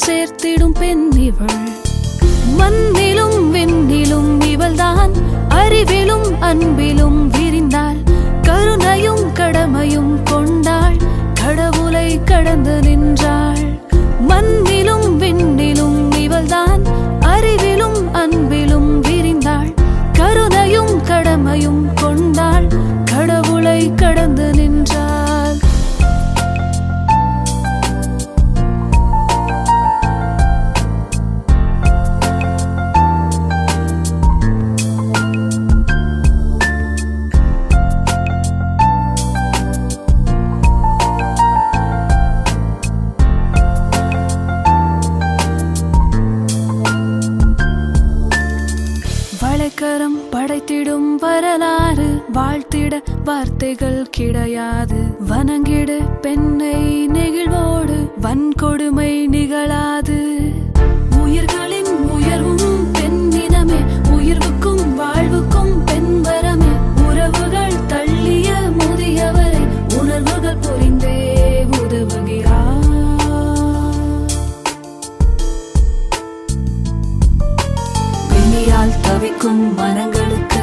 நன்மைகள் சேர்த்திடும் பெண் இவள். மண்ணிலும் விண்ணிலும் இவள்தான், அறிவிலும் அன்பிலும் விரிந்தாள். கருணையும் கடமையும் கொண்டாள், கடவுளை கடந்து நின்றாள். மண்ணிலும் விண்ணிலும் இவள்தான், அறிவிலும் அன்பிலும் விரிந்தாள். கருணையும் கடமையும் கொண்டாள், கடவுளை கடந்து நின்றாள். வளைக்கரம் படைத்திடும் வரலாறு, வாழ்த்திட வார்த்தைகள் கிடையாது. வணங்கிடு பெண்ணை நெகிழ்வோடு, வன்கொடுமை நிகழாது. உயிர்களின் உயர்வும் பெண்ணினமே, உயிர்வுக்கும் வாழ்வுக்கும் பெண் வரமே. உறவுகள் தள்ளிய முதியவரை உணர்வுகள் புரிந்தே உதவுகிறார். பிணியால் தவிக்கும் மனங்களுக்கு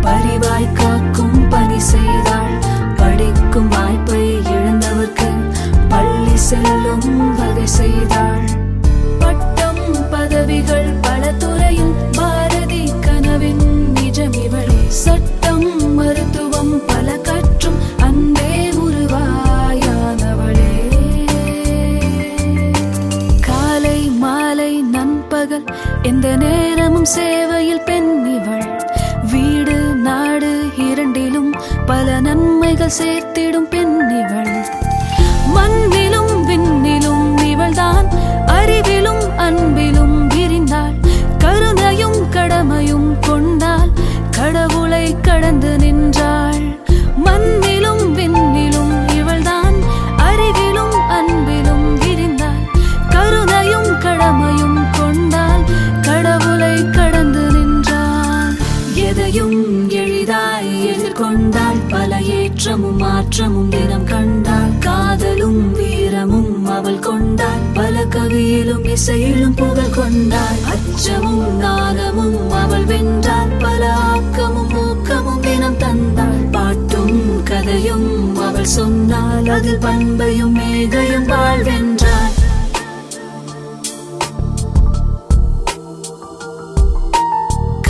பரிவாய் காக்கும் பணி செய்தாள். படிக்கும் வாய்ப்பை இழந்தவர்க்கு பள்ளி செல்லும் வகை செய்தாள். பட்டம் பதவிகள் பல துறையில் பாரதி கனவின் நிஜம் இவளே. சட்டம் மருத்துவம் பல கற்றும் அன்பே உருவாயானவளே. காலை மாலை நண்பகல் எந்த நேரமும் சேவையில் பெண் இவள். வீடு நாடு இரண்டிலும் பல நன்மைகள் சேர்த்திடும் பெண் இவள். மண்ணிலும் விண்ணிலும் இவள்தான், அறிவிலும் அன்பிலும் விரிந்தாள். கருணையும் கடமையும் கொண்டாள், கடவுளை கடந்து நின்றாள். மண்ணிலும் விண்ணிலும் இவள்தான், அறிவிலும் அன்பிலும் விரிந்தாள். கருணையும் கடமையும் கொண்டாள், கடவுளை கடந்து நின்றாள். எதையும் எளிதாய் எதிர்கொண்டாள், பல ஏற்றமும் மாற்றமும் தினம் கண்டாள். காதலும் வீரமும் அவள் கொண்டாள், பல கவியிலும் இசையிலும் புகழ் கொண்டாள். அச்சமும் நாணமும் அவள் வென்றாள், பல ஆக்கமும் ஊக்கமும் தினம் தந்தாள். பாட்டும் கதையும் அவள் சொன்னாள், அதில் பண்பையும் மேகையும் வாழ்வென்றாள்.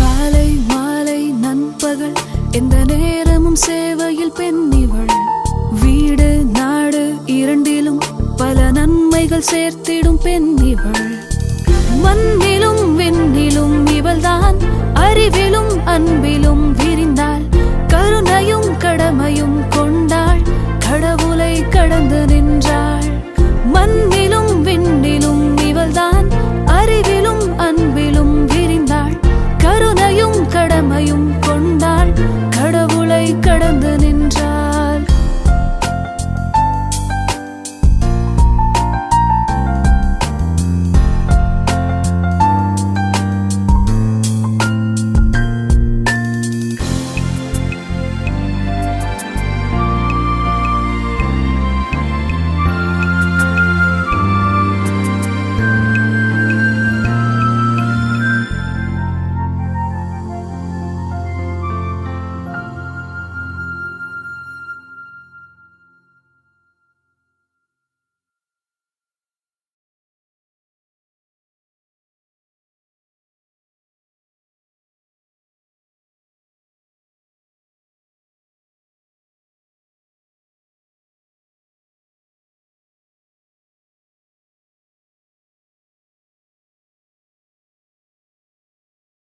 காலை மாலை நண்பகல் எந்த நேரமும் சேவையில் பெண் இவள். வீடு நாடு இரண்டிலும் பல நன்மைகள் சேர்த்திடும் பெண் இவள். மண்ணிலும் விண்ணிலும் இவள்தான், அறிவிலும் அன்பிலும் விரிந்தாள். கருணையும் கடமையும் கொண்டாள், கடவுளை கடந்து நின்றாள். மண்ணிலும்